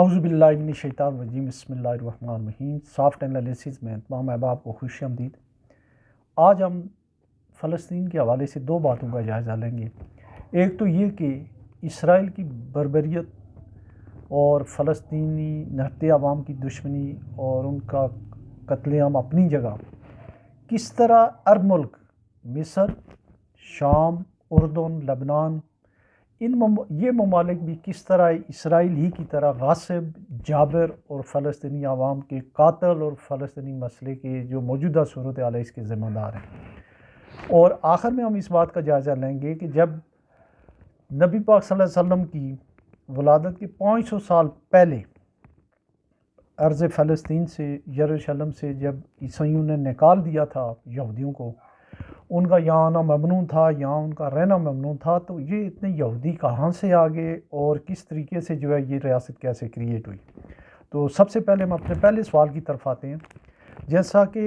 اعوذ باللہ من الشیطان الرجیم، بسم اللہ الرحمن الرحیم۔ سافٹ انالیسز میں تمام احباب کو خوش آمدید۔ آج ہم فلسطین کے حوالے سے دو باتوں کا جائزہ لیں گے۔ ایک تو یہ کہ اسرائیل کی بربریت اور فلسطینی نہتے عوام کی دشمنی اور ان کا قتل عام اپنی جگہ کس طرح عرب ملک مصر، شام، اردن، لبنان یہ ممالک بھی کس طرح اسرائیل ہی کی طرح غاصب، جابر اور فلسطینی عوام کے قاتل اور فلسطینی مسئلے کے جو موجودہ صورتحال ہے اس کے ذمہ دار ہیں۔ اور آخر میں ہم اس بات کا جائزہ لیں گے کہ جب نبی پاک صلی اللہ علیہ وسلم کی ولادت کے 500 سال پہلے ارض فلسطین سے، یروشلم سے جب عیسائیوں نے نکال دیا تھا یہودیوں کو، ان کا یہاں آنا ممنوع تھا، یہاں ان کا رہنا ممنوع تھا، تو یہ اتنے یہودی کہاں سے آگے اور کس طریقے سے جو ہے یہ ریاست کیسے کریٹ ہوئی۔ تو سب سے پہلے ہم اپنے پہلے سوال کی طرف آتے ہیں۔ جیسا کہ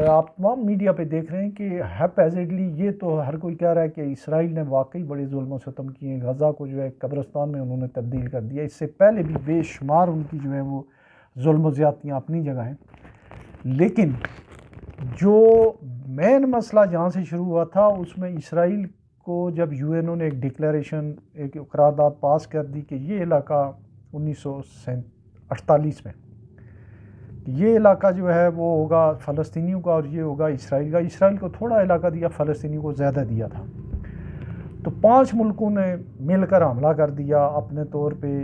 آپ تمام میڈیا پہ دیکھ رہے ہیں کہ ہیپیزڈلی یہ تو ہر کوئی کہہ رہا ہے کہ اسرائیل نے واقعی بڑے ظلم و ستم کیے ہیں، غزہ کو جو ہے قبرستان میں انہوں نے تبدیل کر دیا۔ اس سے پہلے بھی بے شمار ان کی جو ہے وہ ظلم و زیادتیاں اپنی جگہ ہیں، لیکن جو مین مسئلہ جہاں سے شروع ہوا تھا اس میں اسرائیل کو جب یو این او نے ایک ڈکلیریشن، ایک قرارداد پاس کر دی کہ یہ علاقہ 1948 میں یہ علاقہ جو ہے وہ ہوگا فلسطینیوں کا اور یہ ہوگا اسرائیل کا۔ اسرائیل کو تھوڑا علاقہ دیا، فلسطینیوں کو زیادہ دیا تھا۔ تو 5 ملکوں نے مل کر حملہ کر دیا اپنے طور پہ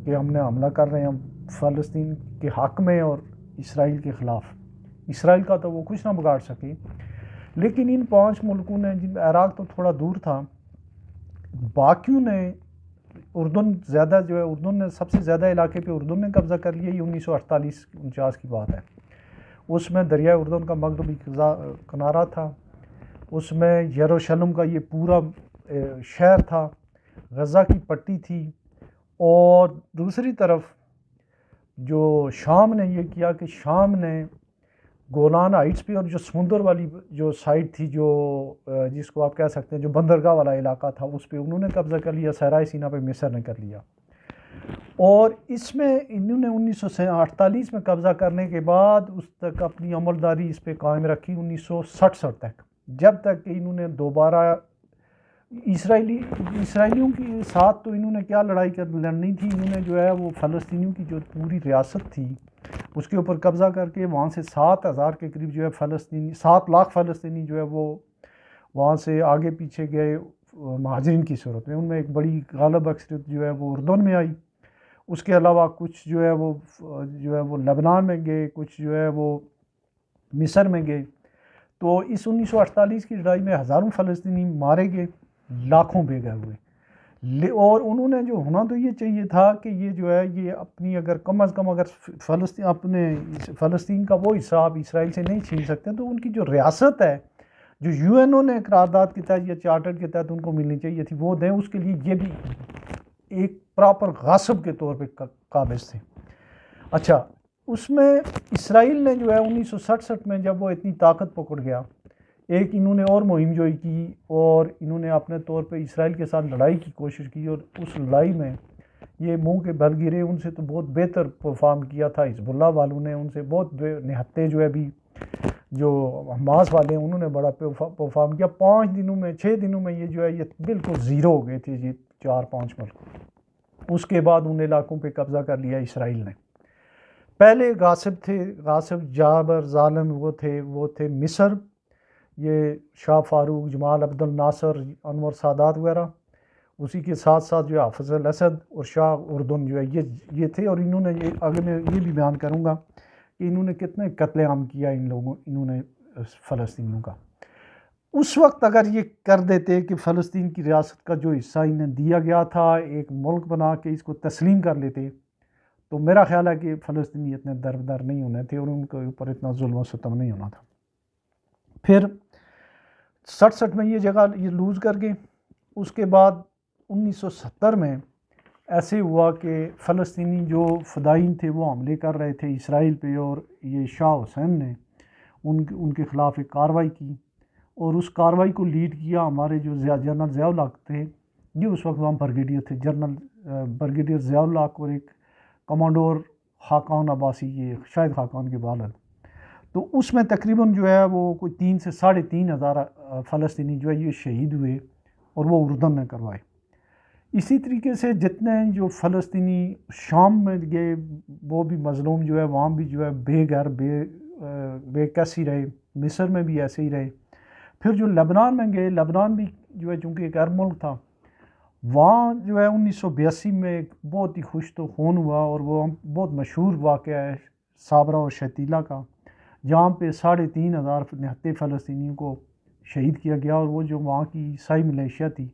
کہ ہم نے حملہ کر رہے ہیں ہم فلسطین کے حق میں اور اسرائیل کے خلاف۔ اسرائیل کا تو وہ کچھ نہ بگاڑ سکے، لیکن ان 5 ملکوں نے، جن عراق تو تھوڑا دور تھا، باقیوں نے اردن زیادہ جو ہے، اردن نے سب سے زیادہ علاقے پہ اردن نے قبضہ کر لیا۔ یہ 1948-49 کی بات ہے۔ اس میں دریائے اردن کا مغربی کنارہ تھا، اس میں یروشلم کا یہ پورا شہر تھا، غزہ کی پٹی تھی، اور دوسری طرف جو شام نے یہ کیا کہ شام نے گولان ہائٹس پہ اور جو سمندر والی جو سائٹ تھی، جو جس کو آپ کہہ سکتے ہیں جو بندرگاہ والا علاقہ تھا، اس پہ انہوں نے قبضہ کر لیا۔ صحرائے سینا پہ مصر نے کر لیا، اور اس میں انہوں نے 1948 میں قبضہ کرنے کے بعد اس تک اپنی عملداری اس پہ قائم رکھی 1967 تک، جب تک کہ انہوں نے دوبارہ اسرائیلیوں کے ساتھ تو انہوں نے کیا لڑائی لڑنی تھی، انہوں نے جو ہے وہ فلسطینیوں کی جو پوری ریاست تھی اس کے اوپر قبضہ کر کے وہاں سے 7,000 کے قریب جو ہے فلسطینی، 7 لاکھ فلسطینی جو ہے وہ وہاں سے آگے پیچھے گئے مہاجرین کی صورت میں۔ ان میں ایک بڑی غالب اکثریت جو ہے وہ اردن میں آئی، اس کے علاوہ کچھ جو ہے وہ لبنان میں گئے، کچھ جو ہے وہ مصر میں گئے۔ تو اس 1948 کی لڑائی میں ہزاروں فلسطینی مارے گئے، لاکھوں بے گھر ہوئے، اور انہوں نے جو ہونا تو یہ چاہیے تھا کہ یہ جو ہے یہ اپنی اگر کم از کم اگر فلسطین کا وہ حصہ آپ اسرائیل سے نہیں چھین سکتے تو ان کی جو ریاست ہے جو یو این او نے قرارداد کے تحت یا چارٹر کے تحت ان کو ملنی چاہیے تھی وہ دیں۔ اس کے لیے یہ بھی ایک پراپر غاصب کے طور پہ قابض تھے۔ اچھا، اس میں اسرائیل نے جو ہے 1967 میں جب وہ اتنی طاقت پکڑ گیا، ایک انہوں نے اور مہم جوئی کی اور انہوں نے اپنے طور پہ اسرائیل کے ساتھ لڑائی کی کوشش کی، اور اس لڑائی میں یہ منہ کے بل گرے، ان سے تو بہت بہتر پرفارم کیا تھا حزب اللہ والوں نے، ان سے بہت نہتے جو ہے بھی جو حماس والے ہیں انہوں نے بڑا پرفارم کیا۔ 5 دنوں میں 6 دنوں میں یہ جو ہے یہ بالکل زیرو ہو گئے تھے یہ 4-5 ملک۔ اس کے بعد ان علاقوں پہ قبضہ کر لیا اسرائیل نے۔ پہلے غاصب تھے، غاصب جابر ظالم وہ تھے مصر، یہ شاہ فاروق، جمال عبد الناصر، انور سادات وغیرہ، اسی کے ساتھ ساتھ جو ہے حافظ الاسد اور شاہ اردن جو ہے یہ تھے، اور انہوں نے آگے میں یہ بھی بیان کروں گا کہ انہوں نے کتنے قتل عام کیا انہوں نے فلسطینیوں کا۔ اس وقت اگر یہ کر دیتے کہ فلسطین کی ریاست کا جو حصہ انہیں دیا گیا تھا ایک ملک بنا کے اس کو تسلیم کر لیتے تو میرا خیال ہے کہ فلسطینی اتنے دربدر نہیں ہونے تھے اور ان کے اوپر اتنا ظلم و ستم نہیں ہونا تھا۔ پھر 67 میں یہ جگہ یہ لوز کر گئے۔ اس کے بعد 1970 میں ایسے ہوا کہ فلسطینی جو فدائین تھے وہ حملے کر رہے تھے اسرائیل پہ، اور یہ شاہ حسین نے ان کے خلاف ایک کارروائی کی، اور اس کارروائی کو لیڈ کیا ہمارے جو جنرل ضیاء الحق تھے، یہ اس وقت وہاں بریگیڈیئر تھے، جنرل بریگیڈیئر ضیاء الحق، اور ایک کمانڈور خاقان عباسی، یہ شاہد خاقان کے والد، تو اس میں تقریباً جو ہے وہ کوئی 3 سے 3,500 فلسطینی جو ہے یہ شہید ہوئے اور وہ اردن نے کروائے۔ اسی طریقے سے جتنے جو فلسطینی شام میں گئے وہ بھی مظلوم جو ہے، وہاں بھی جو ہے بے گھر بے کس ہی رہے، مصر میں بھی ایسے ہی رہے۔ پھر جو لبنان میں گئے، لبنان بھی جو ہے چونکہ ایک عرب ملک تھا، وہاں جو ہے 1982 میں ایک بہت ہی خوش تو خون ہوا، اور وہ بہت مشہور واقعہ ہے صابرہ اور شتیلہ کا، جہاں پہ 3,500 نہتے فلسطینیوں کو شہید کیا گیا، اور وہ جو وہاں کی عیسائی ملیشیا تھی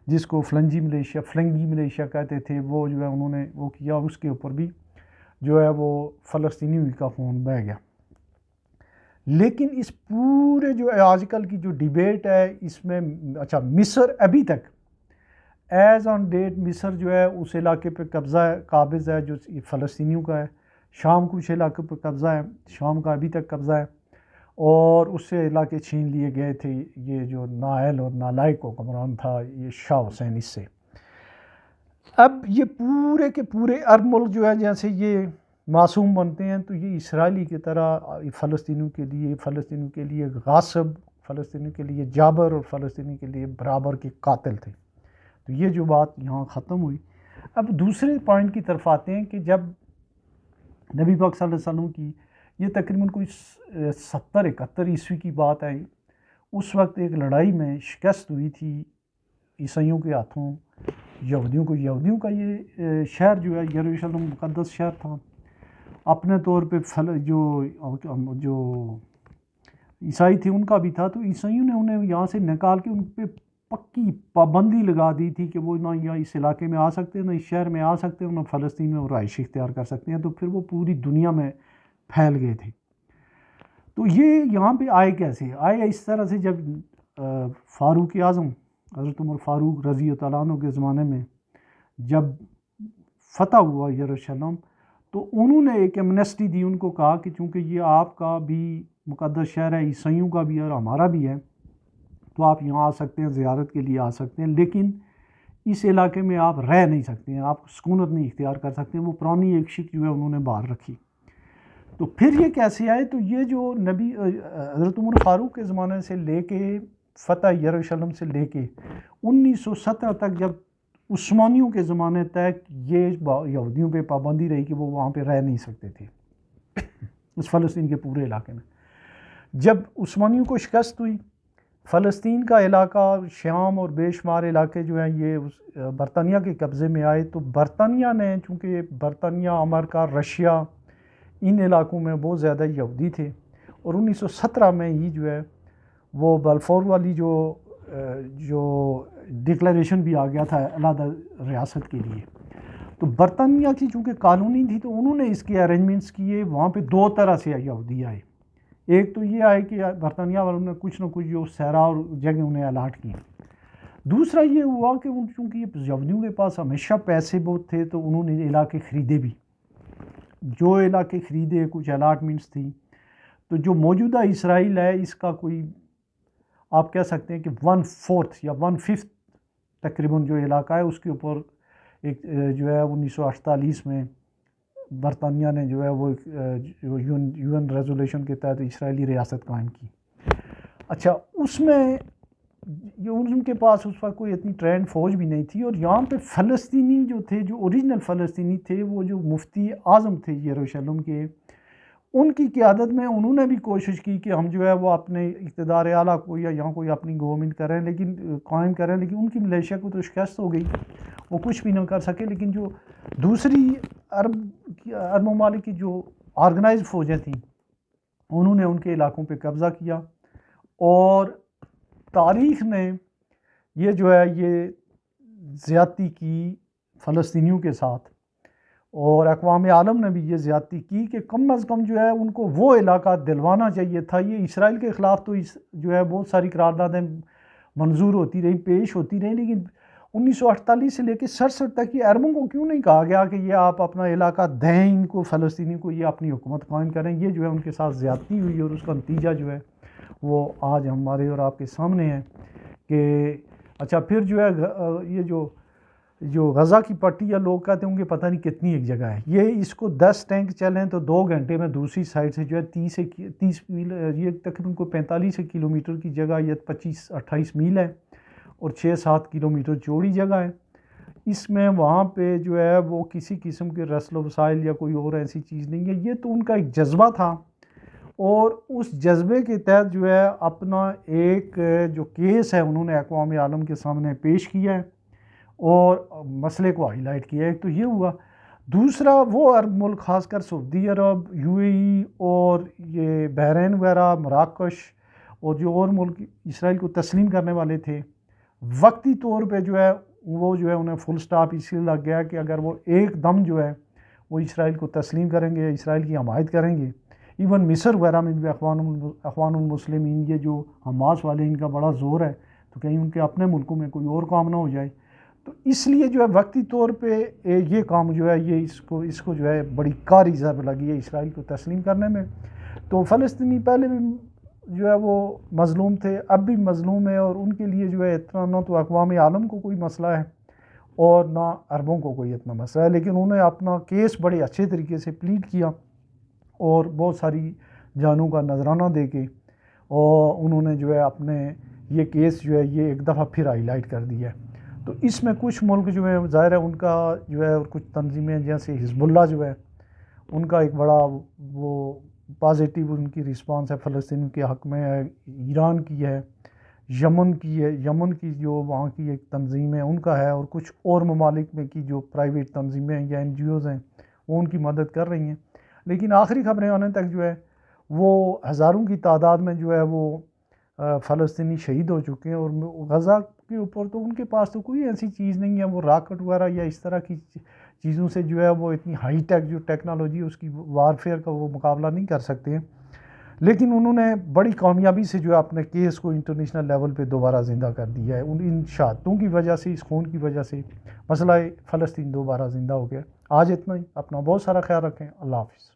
جس کو فلنگی ملیشیا کہتے تھے، وہ جو ہے انہوں نے وہ کیا، اور اس کے اوپر بھی جو ہے وہ فلسطینیوں کا خون بہہ گیا۔ لیکن اس پورے جو آج کل کی جو ڈیبیٹ ہے اس میں اچھا مصر ابھی تک ایز آن ڈیٹ مصر جو ہے اس علاقے پہ قابض ہے جو فلسطینیوں کا ہے، شام کچھ علاقے پہ قبضہ ہے، شام کا ابھی تک قبضہ ہے، اور اس سے علاقے چھین لیے گئے تھے یہ جو نااہل اور نالائق حکمران تھا یہ شاہ حسین اس سے۔ اب یہ پورے کے پورے عرب ملک جو ہے جیسے یہ معصوم بنتے ہیں، تو یہ اسرائیلی کی طرح فلسطینیوں کے لیے غاصب، فلسطینیوں کے لیے جابر، اور فلسطینی کے لیے برابر کے قاتل تھے۔ تو یہ جو بات یہاں ختم ہوئی۔ اب دوسرے پوائنٹ کی طرف آتے ہیں کہ جب نبی پاک صلی اللہ علیہ وسلم کی یہ تقریباً کوئی 70-71 عیسوی کی بات ہے، اس وقت ایک لڑائی میں شکست ہوئی تھی عیسائیوں کے ہاتھوں یہودیوں کا یہ شہر جو ہے یروشلم مقدس شہر تھا، اپنے طور پہ جو عیسائی تھے ان کا بھی تھا، تو عیسائیوں نے انہیں یہاں سے نکال کے ان پہ پکی پابندی لگا دی تھی کہ وہ نہ یا اس علاقے میں آ سکتے ہیں، نہ اس شہر میں آ سکتے ہیں، نہ فلسطین میں وہ رہائش اختیار کر سکتے ہیں۔ تو پھر وہ پوری دنیا میں پھیل گئے تھے۔ تو یہ یہاں پہ آئے کیسے؟ آئے اس طرح سے، جب فاروق اعظم حضرت عمر فاروق رضی اللہ عنہ کے زمانے میں جب فتح ہوا یروشلم، تو انہوں نے ایک ایمنسٹی دی، ان کو کہا کہ چونکہ یہ آپ کا بھی مقدس شہر ہے، عیسائیوں کا بھی ہے اور ہمارا بھی ہے، تو آپ یہاں آ سکتے ہیں، زیارت کے لیے آ سکتے ہیں، لیکن اس علاقے میں آپ رہ نہیں سکتے ہیں، آپ سکونت نہیں اختیار کر سکتے ہیں۔ وہ پرانی ایک شک جو ہے انہوں نے باہر رکھی۔ تو پھر یہ کیسے آئے؟ تو یہ جو نبی حضرت عمر فاروق کے زمانے سے لے کے فتح یروشلم سے لے کے 1917 تک، جب عثمانیوں کے زمانے تک یہ یہودیوں پہ پابندی رہی کہ وہ وہاں پہ رہ نہیں سکتے تھے اس فلسطین کے پورے علاقے میں۔ جب عثمانیوں کو شکست ہوئی، فلسطین کا علاقہ، شام اور بے شمار علاقے جو ہیں یہ برطانیہ کے قبضے میں آئے، تو برطانیہ نے، چونکہ برطانیہ، امریکہ، رشیا، ان علاقوں میں بہت زیادہ یہودی تھے، اور 1917 میں ہی جو ہے وہ بلفور والی جو ڈکلیریشن بھی آ گیا تھا علیحدہ ریاست کے لیے۔ تو برطانیہ کی چونکہ قانونی تھی، تو انہوں نے اس کے ارینجمنٹس کیے۔ وہاں پہ 2 طرح سے یہودی آئے، ایک تو یہ آئے کہ برطانیہ والوں نے کچھ نہ کچھ جو صحرا اور جگہ انہیں الاٹ کی، دوسرا یہ ہوا کہ چونکہ یہودیوں کے پاس ہمیشہ پیسے بہت تھے، تو انہوں نے علاقے خریدے بھی، جو علاقے خریدے، کچھ الاٹمنٹس تھیں۔ تو جو موجودہ اسرائیل ہے اس کا کوئی آپ کہہ سکتے ہیں کہ 1/4 یا 1/5 تقریباً جو علاقہ ہے اس کے اوپر ایک جو ہے 1948 میں برطانیہ نے جو ہے وہ یو این ریزولیشن کے تحت اسرائیلی ریاست قائم کی۔ اچھا، اس میں ان کے پاس اس وقت کوئی اتنی ٹرینڈ فوج بھی نہیں تھی، اور یہاں پہ فلسطینی جو تھے، جو اوریجنل فلسطینی تھے، وہ جو مفتی اعظم تھے یروشلم کے، ان کی قیادت میں انہوں نے بھی کوشش کی کہ ہم جو ہے وہ اپنے اقتدار اعلیٰ کو یا یہاں کوئی اپنی گورنمنٹ کریں، لیکن قائم کریں، لیکن ان کی ملیشیا کو تو شکست ہو گئی، وہ کچھ بھی نہ کر سکے۔ لیکن جو دوسری عرب ممالک کی جو آرگنائز فوجیں تھیں، انہوں نے ان کے علاقوں پہ قبضہ کیا، اور تاریخ نے یہ جو ہے یہ زیادتی کی فلسطینیوں کے ساتھ، اور اقوام عالم نے بھی یہ زیادتی کی کہ کم از کم جو ہے ان کو وہ علاقہ دلوانا چاہیے تھا۔ یہ اسرائیل کے خلاف تو جو ہے بہت ساری قراردادیں منظور ہوتی رہیں، پیش ہوتی رہیں، لیکن 1948 سے لے کے 67 تک یہ عربوں کو کیوں نہیں کہا گیا کہ یہ آپ اپنا علاقہ دیں ان کو، فلسطینی کو، یہ اپنی حکومت قائم کریں؟ یہ جو ہے ان کے ساتھ زیادتی ہوئی، اور اس کا نتیجہ جو ہے وہ آج ہمارے اور آپ کے سامنے ہے کہ اچھا پھر جو ہے یہ جو جو غزہ کی پٹی یا لوگ کہتے ہوں گے پتہ نہیں کتنی ایک جگہ ہے، یہ اس کو 10 ٹینک چلیں تو 2 گھنٹے میں دوسری سائڈ سے جو ہے 30 میل، یہ تقریباً کوئی 45 کلومیٹر کی جگہ، یہ 25-28 میل ہے اور 6-7 کلومیٹر چوڑی جگہ ہے۔ اس میں وہاں پہ جو ہے وہ کسی قسم کے رسل و وسائل یا کوئی اور ایسی چیز نہیں ہے، یہ تو ان کا ایک جذبہ تھا، اور اس جذبے کے تحت جو ہے اپنا ایک جو کیس ہے انہوں نے اقوام عالم کے سامنے پیش کیا ہے اور مسئلے کو ہائی لائٹ کیا ہے۔ ایک تو یہ ہوا، دوسرا وہ عرب ملک خاص کر سعودی عرب، یو اے ای اور یہ بحرین وغیرہ، مراکش اور جو اور ملک اسرائیل کو تسلیم کرنے والے تھے، وقتی طور پہ جو ہے وہ جو ہے انہیں فل سٹاپ اس لیے لگ گیا کہ اگر وہ ایک دم جو ہے وہ اسرائیل کو تسلیم کریں گے، اسرائیل کی حمایت کریں گے، ایون مصر وغیرہ میں بھی اخوان المسلمین، یہ جو حماس والے ان کا بڑا زور ہے، تو کہیں ان کے اپنے ملکوں میں کوئی اور کام نہ ہو جائے، تو اس لیے جو ہے وقتی طور پہ یہ کام جو ہے یہ اس کو جو ہے بڑی کاری ضرب لگی ہے اسرائیل کو تسلیم کرنے میں۔ تو فلسطینی پہلے بھی جو ہے وہ مظلوم تھے، اب بھی مظلوم ہے، اور ان کے لیے جو ہے اتنا نہ تو اقوام عالم کو کوئی مسئلہ ہے اور نہ عربوں کو کوئی اتنا مسئلہ ہے، لیکن انہوں نے اپنا کیس بڑے اچھے طریقے سے پلیڈ کیا اور بہت ساری جانوں کا نذرانہ دے کے، اور انہوں نے جو ہے اپنے یہ کیس جو ہے یہ ایک دفعہ پھر ہائی لائٹ کر دیا ہے۔ تو اس میں کچھ ملک جو ہے ظاہر ہے ان کا جو ہے، اور کچھ تنظیمیں جیسے حزب اللہ جو ہے ان کا ایک بڑا وہ پازیٹیو ان کی رسپانس ہے فلسطین کے حق میں ہے، ایران کی ہے، یمن کی ہے، یمن کی جو وہاں کی ایک تنظیم ہے ان کا ہے، اور کچھ اور ممالک میں کی جو پرائیویٹ تنظیمیں ہیں یا این جی اوز ہیں وہ ان کی مدد کر رہی ہیں، لیکن آخری خبریں آنے تک جو ہے وہ ہزاروں کی تعداد میں جو ہے وہ فلسطینی شہید ہو چکے ہیں، اور غزہ کے اوپر تو ان کے پاس تو کوئی ایسی چیز نہیں ہے، وہ راکٹ وغیرہ یا اس طرح کی چیزوں سے جو ہے وہ اتنی ہائی ٹیک جو ٹیکنالوجی اس کی وارفیئر کا وہ مقابلہ نہیں کر سکتے ہیں، لیکن انہوں نے بڑی کامیابی سے جو ہے اپنے کیس کو انٹرنیشنل لیول پہ دوبارہ زندہ کر دیا ہے، ان شہادتوں کی وجہ سے، اس خون کی وجہ سے مسئلہ فلسطین دوبارہ زندہ ہو گیا۔ آج اتنا ہی، اپنا بہت سارا خیال رکھیں، اللہ حافظ۔